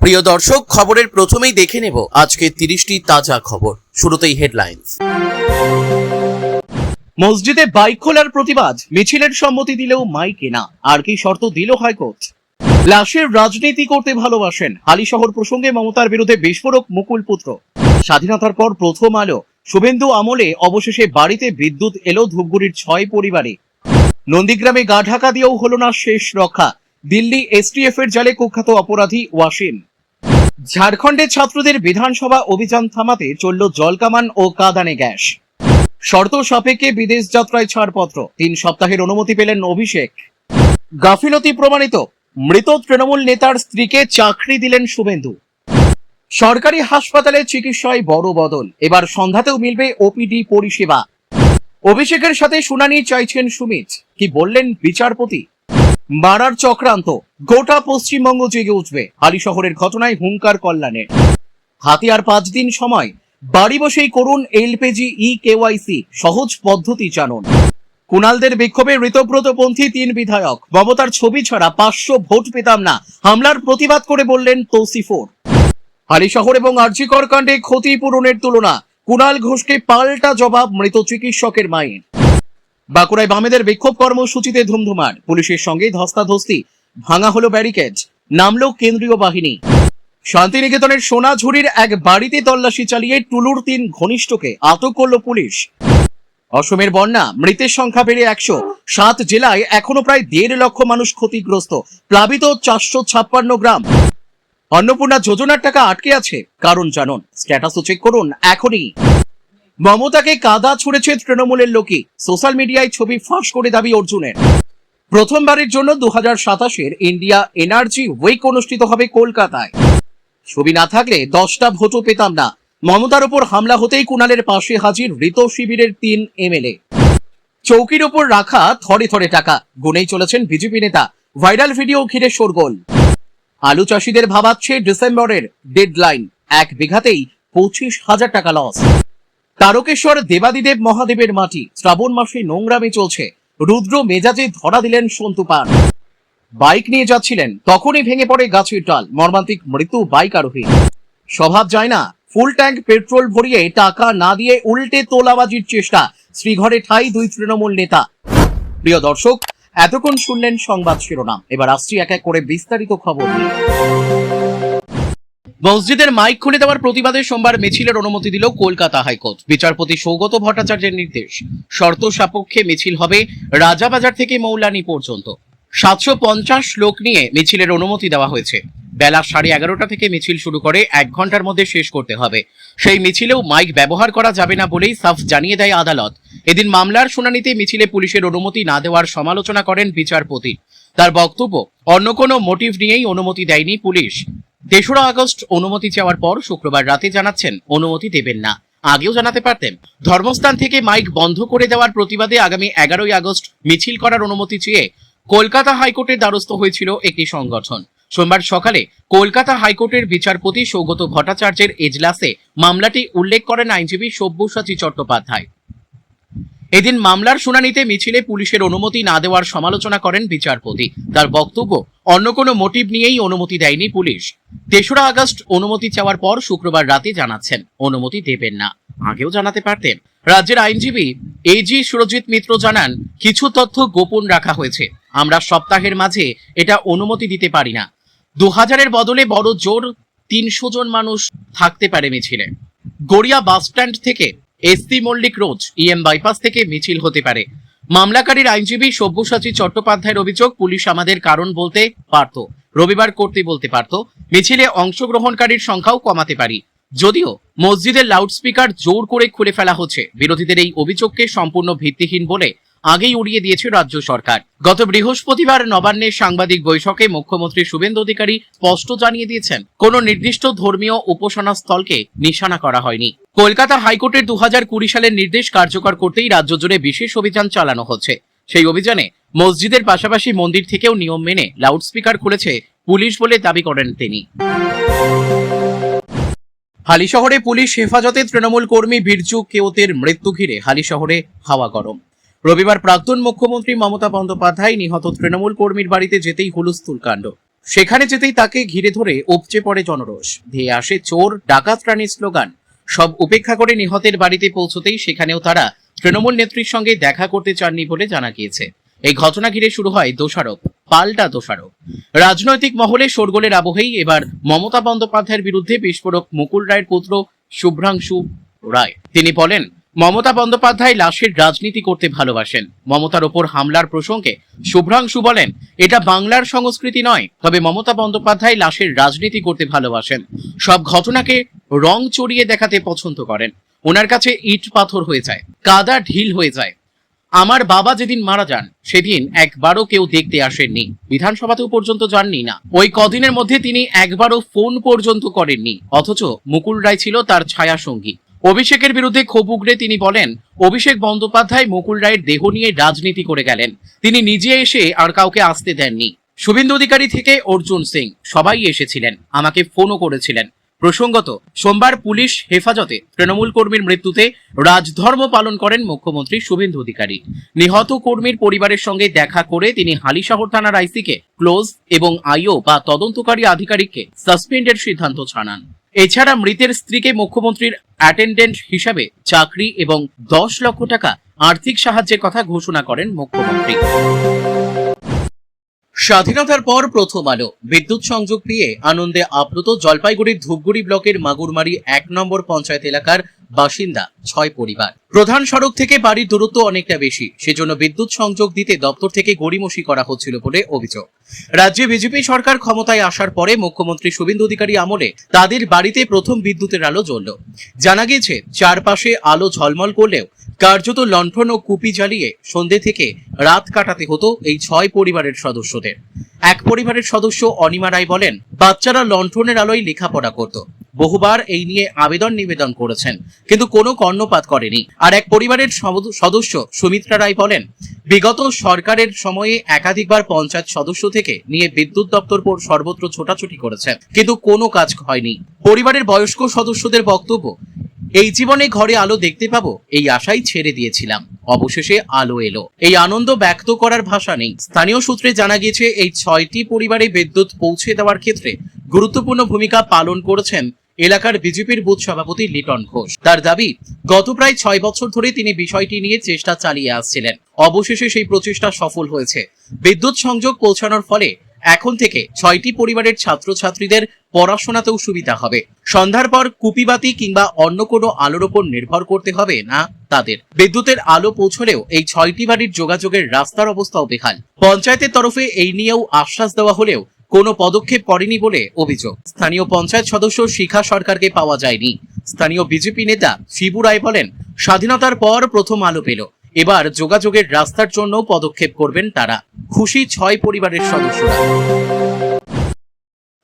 প্রিয় দর্শক, খবরের প্রথমেই দেখে নেব আজকে 30টি তাজা খবর। শুরুতেই হেডলাইন্স। মসজিদে বাইক খোলার প্রতিবাদ, মিছিলের সম্মতি দিলেও মাইকে না, আর কি শর্ত দিল হাইকোর্ট। লাশের রাজনীতি করতে ভালোবাসেন, হালিশহর প্রসঙ্গে মমতার বিরুদ্ধে বিস্ফোরক মুকুল পুত্র। স্বাধীনতার পর প্রথম আলো, শুভেন্দু আমলে অবশেষে বাড়িতে বিদ্যুৎ এলো ধূপগুড়ির 6 পরিবারে। নন্দীগ্রামে গা ঢাকা দিয়েও হলো না শেষ রক্ষা, দিল্লি এসটিএফ এর জালে কুখ্যাত অপরাধী ওয়াসিম। ঝাড়খণ্ডে ছাত্রদের বিধানসভা অভিযান থামাতে চলল জলকামান ও কাঁদানে গ্যাস। শর্ত সাপেক্ষে বিদেশ যাত্রায় ছাড়পত্র, 3 সপ্তাহের অনুমতি পেলেন অভিষেক। গাফিলতি প্রমাণিত, মৃত তৃণমূল নেতার স্ত্রীকে চাকরি দিলেন শুভেন্দু। সরকারি হাসপাতালে চিকিৎসায় বড় বদল, এবার সন্ধ্যাতেও মিলবে ওপিডি পরিষেবা। অভিষেকের সাথে শুনানি চাইছেন সুমিত, কি বললেন বিচারপতি। মারার চক্রান্ত, গোটা পশ্চিমবঙ্গ জেগে উঠবে, হালিশহরের ঘটনায় হুঙ্কার কল্যাণের। হাতে আর 5 দিন সময়, বাড়ি বসেই করুন এলপিজি কেওয়াইসি, সহজ পদ্ধতি জানুন। কুণালদের বিক্ষোভে ঋতব্রতপন্থী 3 বিধায়ক, মমতার ছবি ছাড়া 500 ভোট পেতাম না, হামলার প্রতিবাদ করে বললেন তৌসিফোর। হালিশহর এবং আরজিকর কাণ্ডে ক্ষতিপূরণের তুলনা, কুণাল ঘোষকে পাল্টা জবাব মৃত চিকিৎসকের মায়ের। বাঁকুড়ায় বামেদের বিক্ষোভ কর্মসূচিতে ধুমধুমার, পুলিশের সঙ্গে ধস্তাধস্তি, ভাঙা হলো ব্যারিকেড, নামল কেন্দ্রীয় বাহিনী। শান্তিনিকেতনের সোনাঝুরির এক বাড়িতে তল্লাশি চালিয়ে টুলুর 3 ঘনিষ্ঠকে আটক করল পুলিশ। অসমের বন্যা, মৃতের সংখ্যা বেড়ে 100, 7 জেলায় এখনো প্রায় 1.5 লক্ষ মানুষ ক্ষতিগ্রস্ত, প্লাবিত 456 গ্রাম। অন্নপূর্ণা যোজনার টাকা আটকে আছে, কারণ জানুন, স্ট্যাটাসও চেক করুন এখনই। মমতাকে কাদা ছুড়েছে তৃণমূলের লোকই, সোশ্যাল মিডিয়ায় ছবি ফাঁস করে দাবি অর্জুনের। প্রথমবারের জন্য 2027-এর ইন্ডিয়া এনার্জি উইক অনুষ্ঠিত হবে কলকাতায়। ছবি না থাকলে 10টা ভোটও পেতাম না, মমতার উপর হামলা হতেই কুণালের পাশে হাজির ঋত শিবিরের 3 এমএলএ। চৌকির উপর রাখা থরে থরে টাকা গুনেই চলেছেন বিজেপি নেতা, ভাইরাল ভিডিও ঘিরে শোরগোল। আলু চাষিদের ভাবাচ্ছে ডিসেম্বরের ডেডলাইন, 1 বিঘাতেই 25,000 টাকা লস। তারকেশ্বর দেবাদিদেব মহাদেবের মাটি, শ্রাবণ মাসে নোংরামে চলছে, রুদ্র মেজাজে ধরা দিলেন সন্তু পান। বাইক নিয়ে যাচ্ছিলেন, তখনই ভেঙে পড়ে গাছের ডাল, মর্মান্তিক মৃত্যু বাইক আরোহী। স্বভাব যায় না, ফুল ট্যাঙ্ক পেট্রোল ভরিয়ে টাকা না দিয়ে উল্টে তোলাবাজির চেষ্টা, শ্রীঘরে ঠাই 2 তৃণমূল নেতা। প্রিয় দর্শক, এতক্ষণ শুনলেন সংবাদ শিরোনাম, এবার আসছি এক এক করে বিস্তারিত খবর নিয়ে। মসজিদের মাইক খুলে দেওয়ার প্রতিবাদে সোমবার মিছিলের অনুমতি দিল কলকাতা হাইকোর্ট। বিচারপতি সৌগত ভট্টাচার্যের নির্দেশ, শর্ত সাপেক্ষে মিছিল হবে রাজাবাজার থেকে মৌলানি পর্যন্ত। 750 লোক নিয়ে মিছিলের অনুমতি দেওয়া হয়েছে। বেলা 11:30 থেকে মিছিল শুরু করে 1 ঘন্টার মধ্যে শেষ করতে হবে। সেই মিছিলেও মাইক ব্যবহার করা যাবে না বলেই সাফ জানিয়ে দেয় আদালত। এদিন মামলার শুনানিতে মিছিলে পুলিশের অনুমতি না দেওয়ার সমালোচনা করেন বিচারপতি। তার বক্তব্য, অন্য কোনো মোটিভ নিয়েই অনুমতি দেয়নি পুলিশ। 3রা আগস্ট অনুমতি চাওয়ার পর শুক্রবার রাতে জানাচ্ছেন অনুমতি দেবেন না, আগেও জানাতে পারতেন। ধর্মস্থান থেকে মাইক বন্ধ করে দেওয়ার প্রতিবাদে আগামী 11ই আগস্ট মিছিল করার অনুমতি চেয়ে কলকাতা হাইকোর্টের দ্বারস্থ হয়েছিল একটি সংগঠন। সোমবার সকালে কলকাতা হাইকোর্টের বিচারপতি সৌগত ভট্টাচার্যের এজলাসে মামলাটি উল্লেখ করেন আইনজীবী সব্যসাচী চট্টোপাধ্যায়। এদিন মামলার শুনানিতে মিছিলে পুলিশের অনুমতি না দেওয়ার সমালোচনা করেন বিচারপতি। তার বক্তব্য, অন্য কোনো মোটিভ নিয়েই অনুমতি দেয়নি পুলিশ। 3রা আগস্ট অনুমতি চাওয়ার পর শুক্রবার রাতে জানাচ্ছেন অনুমতি দেবেন না, আগেও জানাতে পারতেন। রাজ্যের আইনজীবী এজি সুরজিৎ মিত্র জানান, কিছু তথ্য গোপন রাখা হয়েছে, আমরা সপ্তাহের মাঝে এটা অনুমতি দিতে পারি না। 2000-এর বদলে বড় জোর 300 জন মানুষ থাকতে পারে মিছিলে। গড়িয়া বাস স্ট্যান্ড থেকে SP Mullick road EM bypass থেকে মিছিল হতে পারে। মামলাকারীর আইনজীবী সব্যসাচী চট্টোপাধ্যায়ের অভিযোগ, পুলিশ আমাদের কারণ বলতে পারত, রবিবার করতে বলতে পারত, মিছিলে অংশগ্রহণকারীর সংখ্যাও কমাতে পারি। যদিও মসজিদের লাউডস্পিকার জোর করে খুলে ফেলা হচ্ছে, বিরোধীদের এই অভিযোগকে সম্পূর্ণ ভিত্তিহীন বলে আগেই উড়িয়ে দিয়েছে রাজ্য সরকার। গত বৃহস্পতিবার নবান্নের সাংবাদিক বৈঠকে মুখ্যমন্ত্রী শুভেন্দু অধিকারী স্পষ্ট জানিয়ে দিয়েছেন, কোন নির্দিষ্ট ধর্মীয় উপাসনা স্থলকে নিশানা করা হয়নি। কলকাতা হাইকোর্টের 2020 সালের নির্দেশ কার্যকর করতেই রাজ্য জুড়ে বিশেষ অভিযান চালানো হচ্ছে। সেই অভিযানে মসজিদের পাশাপাশি মন্দির থেকেও নিয়ম মেনে লাউডস্পিকার খুলেছে পুলিশ বলে দাবি করেন তিনি। হালিশহরে পুলিশ হেফাজতে তৃণমূল কর্মী বীরজু কেওতের মৃত্যু ঘিরে হালিশহরে হাওয়া গরম। রবিবার প্রাক্তন মুখ্যমন্ত্রী মমতা বন্দ্যোপাধ্যায় নিহত তৃণমূল কর্মীর বাড়িতে যেতেই হুলস্থুল কাণ্ড। সেখানে যেতেই তাকে ঘিরে ধরে উপচে পড়ে জনরোষ, ধেয়ে আসে চোর ডাকাত রানীর স্লোগান। সব উপেক্ষা করে নিহতের বাড়িতে পৌঁছতেই সেখানেও তারা তৃণমূল নেত্রীর সঙ্গে দেখা করতে চাননি বলে জানা গিয়েছে। এই ঘটনা ঘিরে শুরু হয় দোষারোপ, পাল্টা দোষারোপ। রাজনৈতিক মহলে শোরগোলের আবহেই এবার মমতা বন্দ্যোপাধ্যায়ের বিরুদ্ধে বিস্ফোরক মুকুল রায়ের পুত্র শুভ্রাংশু রায়। তিনি বলেন, মমতা বন্দ্যোপাধ্যায় লাশের রাজনীতি করতে ভালোবাসেন। মমতার ওপর হামলার প্রসঙ্গে শুভ্রাংশু বলেন, এটা বাংলার সংস্কৃতি নয়, তবে মমতা বন্দ্যোপাধ্যায় লাশের রাজনীতি করতে ভালোবাসেন। সব ঘটনাকে রং চড়িয়ে দেখাতে পছন্দ করেন। ওনার কাছে ইট পাথর হয়ে যায়, কাদা ঢিল হয়ে যায়। আমার বাবা যেদিন মারা যান সেদিন একবারও কেউ দেখতে আসেননি, বিধানসভাতেও পর্যন্ত যাননি না। ওই কদিনের মধ্যে তিনি একবারও ফোন পর্যন্ত করেননি, অথচ মুকুল রায় ছিল তার ছায়া সঙ্গী। অভিষেকের বিরুদ্ধে ক্ষোভ উগরে তিনি বলেন, অভিষেক বন্দ্যোপাধ্যায় মুকুল রায়ের দেহ নিয়ে রাজনীতি করে গেলেন, তিনি নিজে এসে আর কাউকে আসতে দেননি। শুভেন্দু অধিকারী থেকে অর্জুন সিং সবাই এসেছিলেন, আমাকে ফোনও করেছিলেন। প্রসঙ্গত, সোমবার পুলিশ হেফাজতে তৃণমূল কর্মীর মৃত্যুতে রাজধর্ম পালন করেন মুখ্যমন্ত্রী শুভেন্দু অধিকারী। নিহত কর্মীর পরিবারের সঙ্গে দেখা করে তিনি হালিশহর থানার আইসিকে ক্লোজ এবং আইও বা তদন্তকারী আধিকারিককে সাসপেন্ডের সিদ্ধান্ত জানান। এছাড়া মৃতের স্ত্রীকে মুখ্যমন্ত্রীর অ্যাটেন্ডেন্ট হিসাবে চাকরি এবং 10 লক্ষ টাকা আর্থিক সাহায্যের কথা ঘোষণা করেন মুখ্যমন্ত্রী। স্বাধীনতার পর প্রথম আলো বিদ্যুৎ সংযোগ পেয়ে আনন্দে আপ্লুত জলপাইগুড়ির ধূপগুড়ি ব্লকের মাগুরমারি 1 নম্বর পঞ্চায়েত এলাকার বাসিন্দা 6 পরিবার। প্রধান সড়ক থেকে বাড়ির দূরত্ব অনেকটা বেশি, সেজন্য বিদ্যুৎ সংযোগ দিতে দপ্তর থেকে গড়িমসি করা হচ্ছিল বলে অভিযোগ। রাজ্যে বিজেপি সরকার ক্ষমতায় আসার পরে মুখ্যমন্ত্রী শুভেন্দু অধিকারী আমলে তাদের বাড়িতে প্রথম বিদ্যুতের আলো জ্বলল। জানা গিয়েছে, চারপাশে আলো ঝলমল করলেও কার্যত লণ্ঠন ও কুপি জ্বালিয়ে সন্ধ্যে থেকে রাত কাটাতে হতো এই 6 পরিবারের সদস্যদের। এক পরিবারের সদস্য অনিমা রায় বলেন, বাচ্চারা লণ্ঠনের আলোয় লেখাপড়া করত। বহুবার এই নিয়ে আবেদন নিবেদন করেছেন, কিন্তু কোনো কর্ণপাত করেনি। আর এক পরিবারের সদস্য সুমিত্রা রায় বলেন, বিগত সরকারের সময়ে একাধিকবার পঞ্চায়েত সদস্য থেকে নিয়ে বিদ্যুৎ দপ্তর সর্বত্র ছোটাছুটি করেছেন, কিন্তু কোনো কাজ হয়নি। পরিবারের বয়স্ক সদস্যদের বক্তব্য, এই জীবনে ঘরে আলো দেখতে পাবো এই আশাই ছেড়ে দিয়েছিলাম, অবশেষে আলো এলো, এই আনন্দ ব্যক্ত করার ভাষা নেই। স্থানীয় সূত্রে জানা গিয়েছে, এই 6টি পরিবারে বিদ্যুৎ পৌঁছে দেওয়ার ক্ষেত্রে গুরুত্বপূর্ণ ভূমিকা পালন করেছেন এলাকার বিজেপির বুথ সভাপতি লিটন ঘোষ। তার দাবি, গত প্রায় 6 বছর ধরে তিনি বিষয়টি নিয়ে চেষ্টা চালিয়ে আসছিলেন, অবশেষে সেই প্রচেষ্টা সফল হয়েছে। বিদ্যুৎ সংযোগ পৌঁছানোর ফলে এখন থেকে 6টি পরিবারের ছাত্রছাত্রীদের পড়াশোনাতেও সুবিধা হবে। সন্ধ্যার পর কুপিবাতি কিংবা অন্য কোনো আলোর ওপর নির্ভর করতে হবে না তাদের। বিদ্যুতের আলো পৌঁছলেও এই 6টি বাড়ির যোগাযোগের রাস্তার অবস্থাও বেহাল। পঞ্চায়েতের তরফে এই নিয়েও আশ্বাস দেওয়া হলেও কোনো পদক্ষেপ করেনি বলে অভিযোগ। স্থানীয় পঞ্চায়েত সদস্য শিখা সরকারকে পাওয়া যায়নি। স্থানীয় বিজেপি নেতা শিবু রায় বলেন, স্বাধীনতার পর প্রথম আলো পেল, এবার যোগাযোগের রাস্তার জন্য পদক্ষেপ করবেন তারা। খুশি 6 পরিবারের সদস্যরা।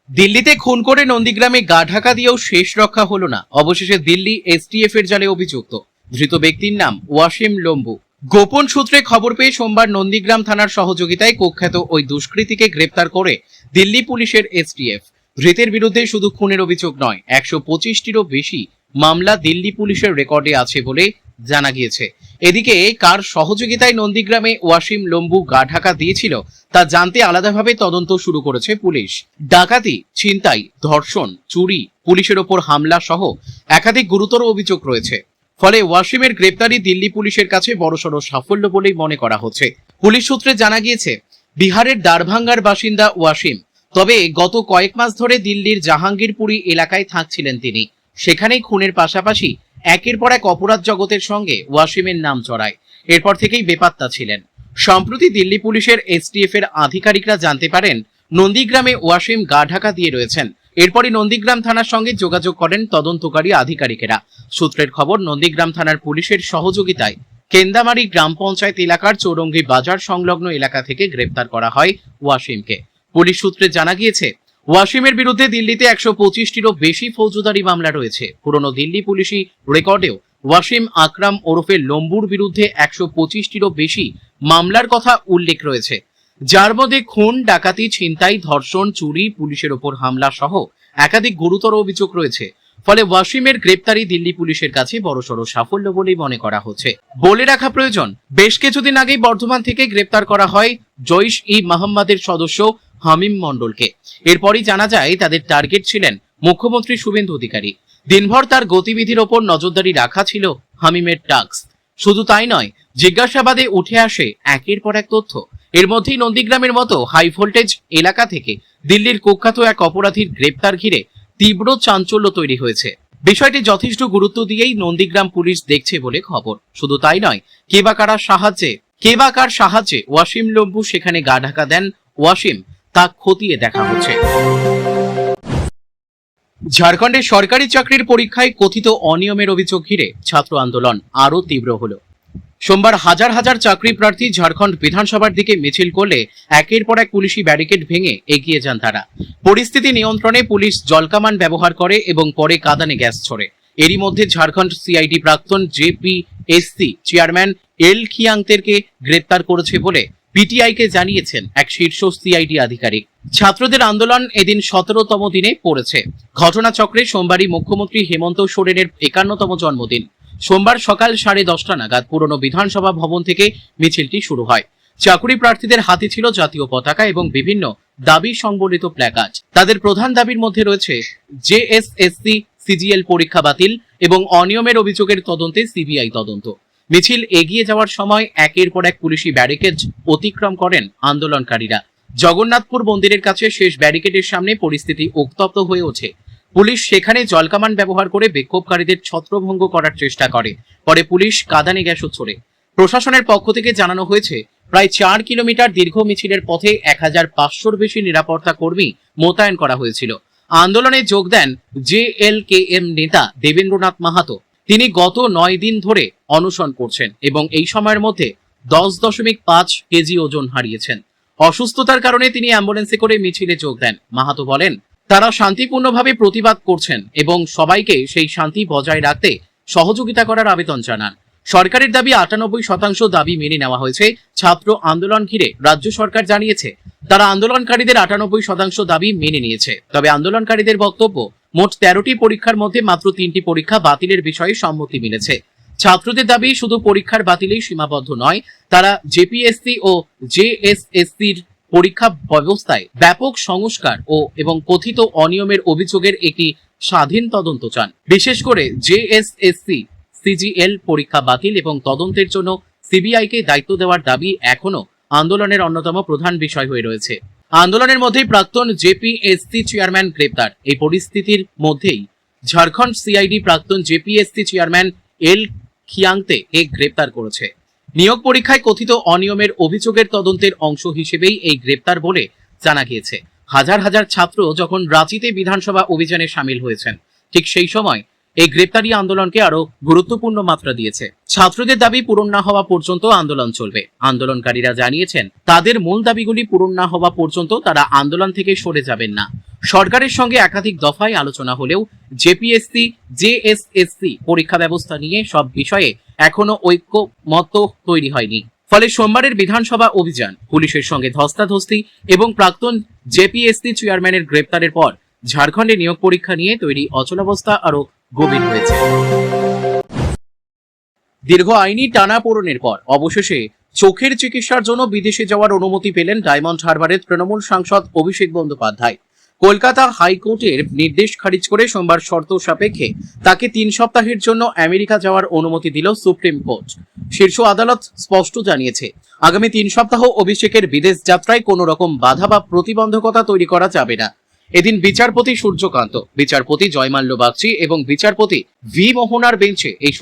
দিল্লিতে খুন করে নন্দীগ্রামে গা ঢাকা দিয়েও শেষ রক্ষা হলো না, অবশেষে দিল্লি এসটিএফ এর জালে অভিযুক্ত। ধৃত ব্যক্তির নাম ওয়াসিম লম্বু। গোপন সূত্রে খবর পেয়ে সোমবার নন্দীগ্রাম থানার সহযোগিতায় কুখ্যাত ওই দুষ্কৃতীকে গ্রেপ্তার করে দিল্লি পুলিশের এসটিএফ। ধৃতের বিরুদ্ধে শুধু খুনের অভিযোগ নয়, 125টিরও বেশি মামলা দিল্লি পুলিশের রেকর্ডে আছে বলে জানা গিয়েছে। এদিকে কার সহযোগিতায় নন্দীগ্রামে ওয়াসিম লম্বু গা ঢাকা দিয়েছিল তা জানতে আলাদাভাবে তদন্ত শুরু করেছে পুলিশ। ডাকাতি, ছিনতাই, ধর্ষণ, চুরি, পুলিশের ওপর হামলা সহ একাধিক গুরুতর অভিযোগ রয়েছে। ফলে ওয়াসিমের গ্রেপ্তারি দিল্লি পুলিশের কাছে বড়সড় সাফল্য বলেই মনে করা হচ্ছে। পুলিশ সূত্রে জানা গিয়েছে, বিহারের দারভাঙ্গার বাসিন্দা ওয়াসিম, তবে গত কয়েক মাস ধরে দিল্লির জাহাঙ্গীরপুরি এলাকায় থাকছিলেন তিনি। সেখানেই খুনের পাশাপাশি একের পর এক অপরাধ জগতের সঙ্গে ওয়াসিমের নাম জড়ায়। এরপর থেকেই বেপাত্তা ছিলেন। সম্প্রতি দিল্লি পুলিশের এসটিএফ এর আধিকারিকরা জানতে পারেন নন্দীগ্রামে ওয়াসিম গা ঢাকা দিয়ে রয়েছেন। এরপরই নন্দীগ্রাম থানার সঙ্গে যোগাযোগ করেন তদন্তকারী আধিকারিকেরা। সূত্রের খবর, নন্দীগ্রাম থানার পুলিশের সহযোগিতায় কেন্দামারি গ্রাম পঞ্চায়েত এলাকার চৌরঙ্গি বাজার সংলগ্ন এলাকা থেকে গ্রেপ্তার করা হয় ওয়াসিমকে। পুলিশ সূত্রে জানা গিয়েছে, ওয়াসিমের বিরুদ্ধে দিল্লিতে 125টিরও বেশি ফৌজদারি মামলা রয়েছে। পুরনো দিল্লি পুলিশি রেকর্ডেও ওয়াসিম আকরাম ওরফে লম্বুর বিরুদ্ধে 125টিরও বেশি মামলার কথা উল্লেখ রয়েছে, যার মধ্যে খুন, ডাকাতি, ছিনতাই, ধর্ষণ, চুরি, পুলিশের ওপর হামলা সহ একাধিক গুরুতর অভিযোগ রয়েছে। ফলে ওয়াসিমের গ্রেপ্তারি দিল্লি পুলিশের কাছে বড়সড় সাফল্য বলেই মনে করা হচ্ছে। বলে রাখা প্রয়োজন, বেশ কিছুদিন আগেই বর্ধমান থেকে গ্রেপ্তার করা হয় জৈশ ই মোহাম্মদের সদস্য হামিম মণ্ডলকে। এরপরই জানা যায় তাদের টার্গেট ছিলেন মুখ্যমন্ত্রী শুভেন্দু অধিকারী। দিনভর তার গতিবিধির ওপর নজরদারি রাখা ছিল হামিমের টাস্ক। শুধু তাই নয়, জিজ্ঞাসাবাদে উঠে আসে একের পর এক তথ্য। এর মধ্যেই নন্দীগ্রামের মতো হাই ভোল্টেজ এলাকা থেকে দিল্লির কুখ্যাত এক অপরাধীর গ্রেপ্তার ঘিরে তীব্র চাঞ্চল্য তৈরি হয়েছে। বিষয়টি যথেষ্ট গুরুত্ব দিয়েই নন্দীগ্রাম পুলিশ দেখছে বলে খবর। শুধু তাই নয়, কে বা কার সাহায্যে ওয়াসিম লম্বু সেখানে গা ঢাকা দেন ওয়াসিম, তা খতিয়ে দেখা হচ্ছে। ঝাড়খণ্ডে সরকারি চাকরির পরীক্ষায় কথিত অনিয়মের অভিযোগ ঘিরে ছাত্র আন্দোলন আরো তীব্র হলো। সোমবার হাজার হাজার চাকরি প্রার্থী ঝাড়খণ্ড বিধানসভার দিকে মিছিল করলে একের পর এক পুলিশি ব্যারিকেড ভেঙে এগিয়ে যান তারা। পরিস্থিতি নিয়ন্ত্রণে পুলিশ জলকামান ব্যবহার করে এবং পরে কাঁদানে গ্যাস ছোড়ে। এরই মধ্যে ঝাড়খণ্ড সিআইডি প্রাক্তন জেপিএসসি চেয়ারম্যান এল খিয়াংতেরকে গ্রেপ্তার করেছে বলে পিটিআইকে জানিয়েছেন এক শীর্ষ সিআইডি আধিকারিক। ছাত্রদের আন্দোলন এদিন 17তম দিনে পড়েছে। ঘটনাচক্রে সোমবারই মুখ্যমন্ত্রী হেমন্ত সোরেনের 51তম জন্মদিন। সোমবার সকাল 10:30 নাগাদ পুরনো বিধানসভা ভবন থেকে মিছিলটি শুরু হয়। চাকরি প্রার্থীদের হাতে ছিল জাতীয় পতাকা এবং বিভিন্ন দাবি সংবলিত প্ল্যাকার্ড। তাদের প্রধান দাবির মধ্যে রয়েছে জেএসএসসি সিজিএল পরীক্ষা বাতিল এবং অনিয়মের অভিযোগের তদন্তে সিবিআই তদন্ত। মিছিল এগিয়ে যাওয়ার সময় একের পর এক পুলিশি ব্যারিকেড অতিক্রম করেন আন্দোলনকারীরা। জগন্নাথপুর মন্দিরের কাছে শেষ ব্যারিকেডের সামনে পরিস্থিতি উত্তপ্ত হয়ে ওঠে। পুলিশ সেখানে জলকামান ব্যবহার করে বিক্ষোভকারীদের ছত্রভঙ্গ করার চেষ্টা করে। পরে পুলিশ কাঁদানে গ্যাসও ছোড়ে। প্রশাসনের পক্ষ থেকে জানানো হয়েছে, প্রায় 4 কিলোমিটার দীর্ঘ মিছিলের পথে 1500-র বেশি নিরাপত্তা কর্মী মোতায়েন করা হয়েছিল। আন্দোলনে যোগ দেন জেএলকেএম নেতা দেবেন্দ্রনাথ মাহাতো। তিনি গত 9 দিন ধরে অনশন করছেন এবং এই সময়ের মধ্যে 10.5 কেজি ওজন হারিয়েছেন। অসুস্থতার কারণে তিনি অ্যাম্বুলেন্সে করে মিছিলে যোগ দেন। মাহাতো বলেন, তারা শান্তিপূর্ণভাবে প্রতিবাদ করছেন এবং সবাইকে সেই শান্তি বজায় রাখতে সহযোগিতা করার আবেদন জানান। সরকারের দাবি 98% দাবি মেনে নেওয়া হয়েছে। ছাত্র আন্দোলন ঘিরে রাজ্য সরকার জানিয়েছে তারা আন্দোলনকারীদের 98% দাবি মেনে নিয়েছে। তবে আন্দোলনকারীদের বক্তব্য, মোট 13টি পরীক্ষার মধ্যে মাত্র 3টি পরীক্ষা বাতিলের বিষয়ে সম্মতি মিলেছে। ছাত্রদের দাবি শুধু পরীক্ষার বাতিলেই সীমাবদ্ধ নয়, তারা জেপিএসসি ও জেএসএসসির পরীক্ষা ব্যবস্থায় ব্যাপক সংস্কার এবং কথিত অনিয়মের অভিযোগের একটি স্বাধীন তদন্ত চান। বিশেষ করে জেএসএসসি সিজিএল পরীক্ষা বাতিল এবং তদন্তের জন্য সিবিআইকে দায়িত্ব দেওয়ার দাবি এখনো আন্দোলনের অন্যতম প্রধান বিষয় হয়ে রয়েছে। আন্দোলনের মধ্যেই প্রাক্তন জেপিএসসি চেয়ারম্যান গ্রেপ্তার। এই পরিস্থিতির মধ্যেই ঝাড়খণ্ড সিআইডি প্রাক্তন জেপিএসসি চেয়ারম্যান এল খিয়াংতে গ্রেপ্তার করেছে। নিয়োগ পরীক্ষায় কথিত অনিয়মের অভিযোগের তদন্তের অংশ হিসেবেই এই গ্রেপ্তার বলে জানা গিয়েছে। হাজার হাজার ছাত্র যখন রাঁচিতে বিধানসভা অভিযানে সামিল হয়েছেন, ঠিক সেই সময় এই গ্রেপ্তারি আন্দোলনকে আরো গুরুত্বপূর্ণ মাত্রা দিয়েছে। ছাত্রদের দাবি পূরণ না হওয়া পর্যন্ত আন্দোলন চলবে। আন্দোলনকারীরা জানিয়েছেন তাদের মূল দাবিগুলি পূরণ না হওয়া পর্যন্ত তারা আন্দোলন থেকে সরে যাবেন না। সরকারের সঙ্গে একাধিক দফায় আলোচনা হলেও জেপিএসসি জেএসএসসি পরীক্ষা ব্যবস্থা নিয়ে সব বিষয়ে এখনো ঐক্যমত্য তৈরি হয়নি। ফলে সোমবারের বিধানসভা অভিযান, পুলিশের সঙ্গে ধস্তাধস্তি এবং প্রাক্তন জেপিএসসি চেয়ারম্যানের গ্রেপ্তারের পর ঝাড়খণ্ডে নিয়োগ পরীক্ষা নিয়ে তৈরি অচলাবস্থা আরো গভীর হয়েছে। দীর্ঘ আইনি টানাপোড়েনের পর অবশেষে চোখের চিকিৎসার জন্য বিদেশে যাওয়ার অনুমতি পেলেন ডায়মন্ড হারবারের তৃণমূল সাংসদ অভিষেক বন্দ্যোপাধ্যায়। কলকাতা হাইকোর্টের নির্দেশ খারিজ করে সোমবার শর্ত সাপেক্ষে তাকে 3 সপ্তাহের জন্য আমেরিকা যাওয়ার অনুমতি দিল সুপ্রিম কোর্ট। শীর্ষ আদালত স্পষ্ট জানিয়েছে, আগামী 3 সপ্তাহ অভিষেকের বিদেশ যাত্রায় কোনো রকম বাধা বা প্রতিবন্ধকতা তৈরি করা যাবে না। এদিন বিচারপতি সূর্যকান্ত, বিচারপতি জয়মাল্য বাগচি এবং বিচারপতি ভি মোহনার বেঞ্চে এই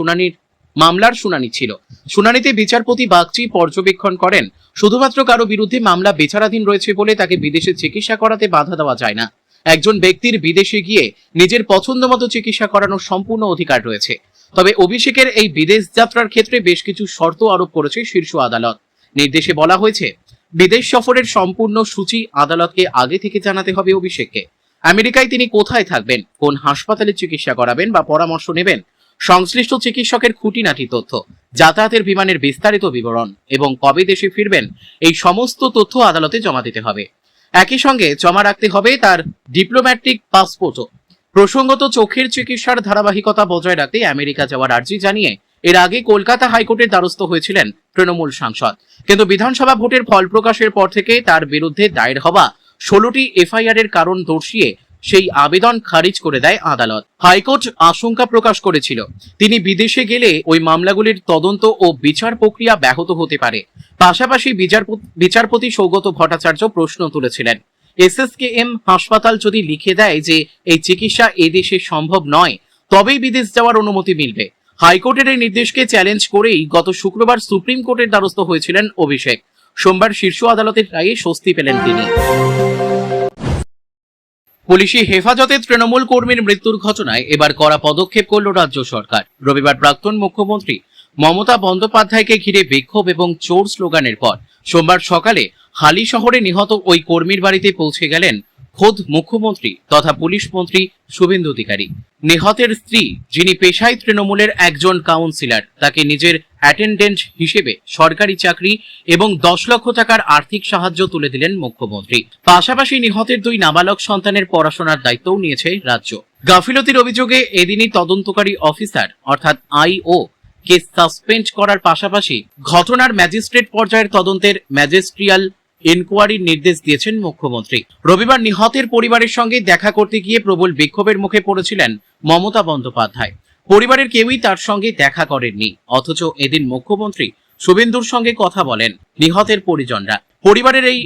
মামলার শুনানি ছিল। শুনানিতে বিচারপতি বাগচি পর্যবেক্ষণ করেন, শুধুমাত্র কারো বিরুদ্ধে মামলা বিচারাধীন রয়েছে বলে তাকে বিদেশে চিকিৎসা করাতে বাধা দেওয়া যায় না। একজন ব্যক্তির বিদেশে গিয়ে নিজের পছন্দ মতো চিকিৎসা করানোর সম্পূর্ণ অধিকার রয়েছে। তবে অভিষেকের এই বিদেশ যাত্রার ক্ষেত্রে বেশ কিছু শর্ত আরোপ করেছে শীর্ষ আদালত। নির্দেশে বলা হয়েছে, বিদেশ সফরের সম্পূর্ণ সূচি আদালতকে আগে থেকে জানাতে হবে অভিষেককে। আমেরিকায় তিনি কোথায় থাকবেন, কোন হাসপাতালে চিকিৎসা করাবেন বা পরামর্শ নেবেন, সংশ্লিষ্ট চিকিৎসকের খুঁটিনাটি তথ্য, যাতায়াতের বিমানের বিস্তারিত বিবরণ এবং কবে দেশে ফিরবেন, এই সমস্ত তথ্য আদালতে জমা দিতে হবে। একই সঙ্গে জমা রাখতে হবে তার ডিপ্লোম্যাটিক পাসপোর্টও। প্রসঙ্গত, চোখের চিকিৎসার ধারাবাহিকতা বজায় রাখতে আমেরিকা যাওয়ার আর্জি জানিয়ে এর আগে কলকাতা হাইকোর্টের দ্বারস্থ হয়েছিলেন তৃণমূল সাংসদ। কিন্তু বিধানসভা ভোটের ফল প্রকাশের পর থেকে তার বিরুদ্ধে দায়ের হওয়া 16টি এফআইআর এর কারণ দর্শিয়ে সেই আবেদন খারিজ করে দেয় আদালত। হাইকোর্ট আশঙ্কা প্রকাশ করেছিল তিনি বিদেশে গেলে ওই মামলাগুলির তদন্ত ও বিচার প্রক্রিয়া ব্যাহত হতে পারে। পাশাপাশি বিচারপতি সৌগত ভট্টাচার্য প্রশ্ন তুলেছিলেন, এসএসকেএম হাসপাতাল যদি লিখে দেয় যে এই চিকিৎসা এদেশে সম্ভব নয়, তবেই বিদেশ যাওয়ার অনুমতি মিলবে। হাইকোর্টের এই নির্দেশকে চ্যালেঞ্জ করেই গত শুক্রবার সুপ্রিম কোর্টের দ্বারস্থ হয়েছিলেন অভিষেক। সোমবার শীর্ষ আদালতের রায়ে স্বস্তি পেলেন তিনি। পুলিশি হেফাজতে তৃণমূল কর্মীর মৃত্যুর ঘটনায় এবার কড়া পদক্ষেপ করল রাজ্য সরকার। রবিবার প্রাক্তন মুখ্যমন্ত্রী মমতা বন্দ্যোপাধ্যায়কে ঘিরে বিক্ষোভ এবং চোর স্লোগানের পর সোমবার সকালে হালি শহরে নিহত ওই কর্মীর বাড়িতে পৌঁছে গেলেন খোদ মুখ্যমন্ত্রী তথা পুলিশ মন্ত্রী শুভেন্দু অধিকারী। নিহতের স্ত্রী, যিনি পেশায় তৃণমূলের একজন কাউন্সিলর, তাকে নিজের অ্যাটেন্ডেন্ট হিসেবে সরকারি চাকরি এবং 10 লক্ষ টাকার আর্থিক সাহায্য তুলে দিলেন মুখ্যমন্ত্রী। পাশাপাশি নিহতের 2 নাবালক সন্তানের পড়াশোনার দায়িত্বও নিয়েছে রাজ্য। গাফিলতির অভিযোগে এদিনই তদন্তকারী অফিসার অর্থাৎ আইও কে সাসপেন্ড করার পাশাপাশি ঘটনার ম্যাজিস্ট্রেট পর্যায়ের তদন্তের ম্যাজিস্ট্রিয়াল ইনকোয়ারির নির্দেশ দিয়েছেন মুখ্যমন্ত্রী। রবিবার নিহতের পরিবারের সঙ্গে দেখা করতে গিয়ে প্রবল বিক্ষোভের মুখে পড়েছিলেন মমতা বন্দ্যোপাধ্যায়। পরিবারের কেউই তার সঙ্গে দেখা করেননি, অথচ এদিন মুখ্যমন্ত্রী শুভেন্দুর সঙ্গে কথা বলেন নিহতের পরিজনরা। পরিবারের এই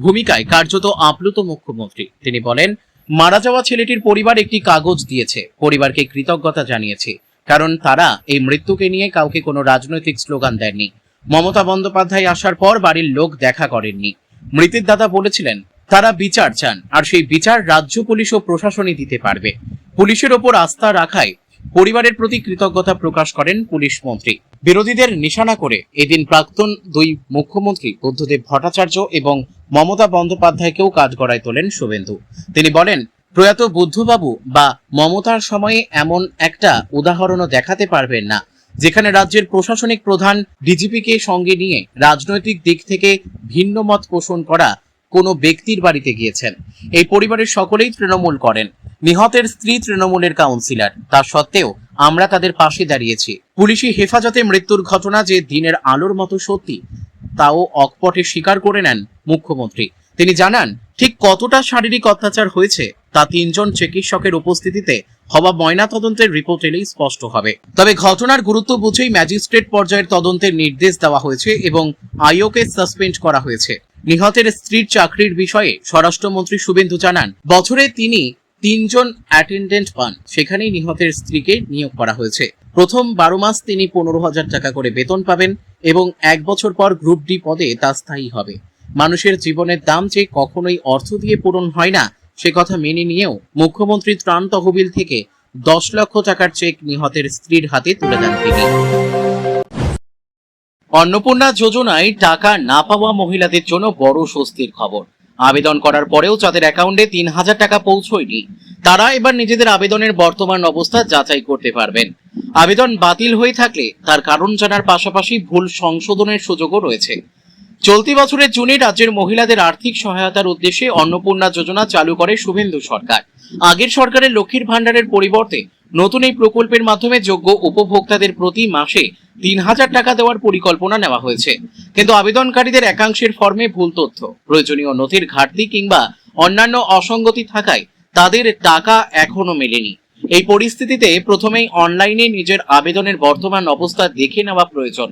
ভূমিকায় কার্যত আপ্লুত মুখ্যমন্ত্রী। তিনি বলেন, মারা যাওয়া ছেলেটির পরিবার একটি কাগজ দিয়েছে, পরিবারকে কৃতজ্ঞতা জানিয়েছে, কারণ তারা এই মৃত্যুকে নিয়ে কাউকে কোনো রাজনৈতিক স্লোগান দেননি। মমতা বন্দ্যোপাধ্যায় আসার পর বাড়ির লোক দেখা করেননি। মৃতের দাদা বলেছিলেন তারা বিচার চান, আর সেই বিচার রাজ্য পুলিশ ও প্রশাসনই দিতে পারবে। পুলিশের ওপর আস্থা রাখায় পরিবারের প্রতি কৃতজ্ঞতা প্রকাশ করেন পুলিশ মন্ত্রী। বিরোধীদের নিশানা করে এদিন প্রাক্তন 2 মুখ্যমন্ত্রী বুদ্ধদেব ভট্টাচার্য এবং মমতা বন্দ্যোপাধ্যায়কেও কাঠগড়ায় তোলেন শুভেন্দু। তিনি বলেন, প্রয়াত বুদ্ধবাবু বা মমতার সময়ে এমন একটা উদাহরণও দেখাতে পারবেন না যেখানে রাজ্যের প্রশাসনিক প্রধান ডিজিপিকে সঙ্গে নিয়ে রাজনৈতিক দিক থেকে ভিন্ন মত পোষণ করা কোনো ব্যক্তির বাড়িতে গিয়েছেন। এই পরিবারের সকলেই তৃণমূল করেন। নিহতের স্ত্রী তৃণমূলের কাউন্সিলর, তা সত্ত্বেও আমরা তাদের পাশে দাঁড়িয়েছি। পুলিশি হেফাজতে মৃত্যুর ঘটনা যে দিনের আলোর মতো সত্যি, তাও অকপটে স্বীকার করে নেন মুখ্যমন্ত্রী। তিনি জানান, ঠিক কতটা শারীরিক অত্যাচার হয়েছে তা 3 জন চিকিৎসকের উপস্থিতিতে হওয়া ময়না তদন্তের রিপোর্ট এলেই স্পষ্ট হবে। তবে ঘটনার গুরুত্ব বুঝেই ম্যাজিস্ট্রেট পর্যায়ের তদন্তের নির্দেশ দেওয়া হয়েছে এবং আইওকে সাসপেন্ড করা হয়েছে। নিহতের স্ত্রীর চাকরির বিষয়ে স্বরাষ্ট্রমন্ত্রী শুভেন্দু জানান, বছরে তিনি 3 জন অ্যাটেন্ডেন্ট পান, সেখানেই নিহতের স্ত্রীকে নিয়োগ করা হয়েছে। প্রথম 12 মাস তিনি 15,000 টাকা করে বেতন পাবেন এবং 1 বছর পর গ্রুপ ডি পদে তা স্থায়ী হবে। মানুষের জীবনের দাম যে কখনোই অর্থ দিয়ে পূরণ হয় না, সে কথা মেনে নিয়েও মুখ্যমন্ত্রী ত্রাণ তহবিল থেকে 10 লক্ষ টাকার চেক নিহতের স্ত্রীর হাতে তুলে দেন তিনি। অন্নপূর্ণা যোজনায় টাকা না পাওয়া মহিলাদের জন্য বড় স্বস্তির খবর। আবেদন করার পরেও যাদের অ্যাকাউন্টে 3,000 টাকা পৌঁছয়নি, তারা এবার নিজেদের আবেদনের বর্তমান অবস্থা যাচাই করতে পারবেন। আবেদন বাতিল হয়ে থাকলে তার কারণ জানার পাশাপাশি ভুল সংশোধনের সুযোগও রয়েছে। চলতি বছরের জুনে রাজ্যের মহিলাদের আর্থিক সহায়তার উদ্দেশ্যে অন্নপূর্ণা যোজনা চালু করে শুভেন্দু সরকার। আগের সরকারের লক্ষ্মীর ভাণ্ডারের পরিবর্তে নতুন এই প্রকল্পের মাধ্যমে যোগ্য উপভোক্তাদের প্রতি মাসে 3,000 টাকা দেওয়ার পরিকল্পনা নেওয়া হয়েছে। কিন্তু আবেদনকারীদের একাংশের ফর্মে ভুল তথ্য, প্রয়োজনীয় নথির ঘাটতি কিংবা অন্যান্য অসঙ্গতি থাকায় তাদের টাকা এখনো মেলেনি। এই পরিস্থিতিতে প্রথমেই অনলাইনে নিজের আবেদনের বর্তমান অবস্থা দেখে নেওয়া প্রয়োজন।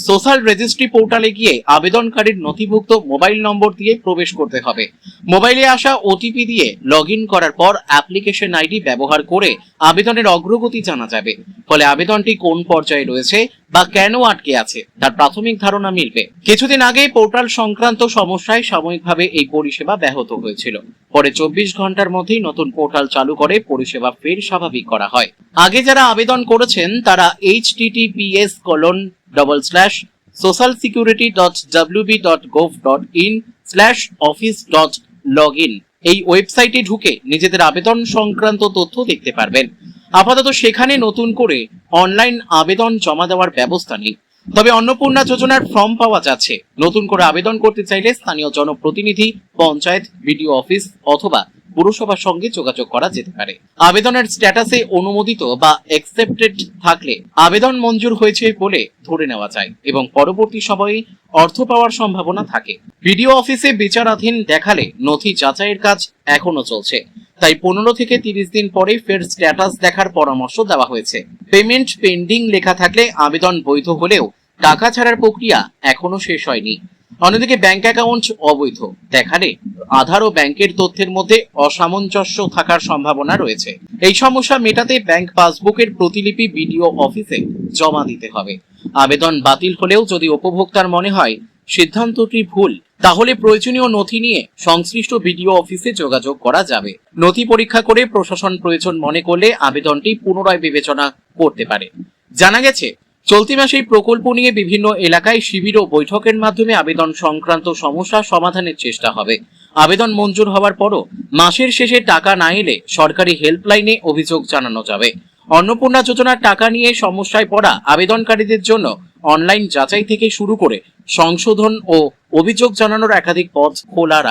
সোশ্যাল রেজিস্ট্রি পোর্টালে গিয়ে আবেদনকারীর নথিভুক্ত মোবাইল নম্বর দিয়ে প্রবেশ করতে হবে। মোবাইলে আসা ওটিপি দিয়ে লগইন করার পর অ্যাপ্লিকেশন আইডি ব্যবহার করে আবেদনের অগ্রগতি জানা যাবে। ফলে আবেদনটি কোন পর্যায়ে রয়েছে বা কেন আটকে আছে তার প্রাথমিক ধারণা মিলবে। কিছুদিন আগে পোর্টাল সংক্রান্ত সমস্যায় সাময়িকভাবে এই পরিষেবা ব্যাহত হয়েছিল। পরে 24 ঘন্টার মধ্যেই নতুন পোর্টাল চালু করে পরিষেবা ফের স্বাভাবিক করা হয়। আগে যারা আবেদন করেছেন তারা https:/socialsecurity.wb.gov.in/office.login এই ওয়েবসাইটে ঢুকে নিজেদের আবেদন সংক্রান্ত তথ্য দেখতে পারবেন। আপাতত সেখানে নতুন করে অনলাইন আবেদন জমা দেওয়ার ব্যবস্থা নেই। তবে অন্নপূর্ণা যোজনার ফর্ম পাওয়া যাচ্ছে। নতুন করে আবেদন করতে চাইলে স্থানীয় জনপ্রতিনিধি, পঞ্চায়েত, বিডিও অফিস অথবা পুরসভার সঙ্গে যোগাযোগ করা যেতে পারে। আবেদনের স্ট্যাটাসে অনুমোদিত বা অ্যাকসেপ্টেড থাকলে আবেদন মঞ্জুর হয়েছে বলে ধরে নেওয়া যায় এবং পরবর্তী সময়ে অর্থ পাওয়ার সম্ভাবনা থাকে। বিডিও অফিসে বিচারাধীন দেখালে নথি যাচাইয়ের কাজ এখনো চলছে, তাই 15 থেকে 30 দিন পরে ফের স্ট্যাটাস দেখার পরামর্শ দেওয়া হয়েছে। পেমেন্ট পেন্ডিং লেখা থাকলে আবেদন বৈধ হলেও টাকা ছাড়ার প্রক্রিয়া এখনো শেষ হয়নি। অন্যদিকে ব্যাংক অ্যাকাউন্ট অবৈধ দেখালে আধার ও ব্যাংকের তথ্যের মধ্যে অসামঞ্জস্য থাকার সম্ভাবনা রয়েছে। এই সমস্যা মেটাতে ব্যাংক পাসবুকের প্রতিলিপি বিডিও অফিসে জমা দিতে হবে। আবেদন বাতিল হলেও যদি উপভোক্তার মনে হয় সিদ্ধান্তটি ভুল, তাহলে প্রয়োজনীয় নথি নিয়ে সংশ্লিষ্ট বিডিও অফিসে যোগাযোগ করা যাবে। নথি পরীক্ষা করে প্রশাসন প্রয়োজন মনে করলে আবেদনটি পুনরায় বিবেচনা করতে পারে। জানা গেছে, চলতি মাসে এই প্রকল্প নিয়ে বিভিন্ন এলাকায় শিবির ও বৈঠকের মাধ্যমে আবেদন সংক্রান্ত সমস্যা সমাধানের চেষ্টা হবে। আবেদন মঞ্জুর হওয়ার পরও মাসের শেষে টাকা না এলে সরকারি হেল্পলাইনে অভিযোগ জানানো যাবে। অন্নপূর্ণা যোজনার টাকা নিয়ে সমস্যায় পড়া আবেদনকারীদের জন্য অনলাইন যাচাই থেকে শুরু করে সংশোধন ও অভিযোগ জানানোর একাধিক পথ খোলা রাখা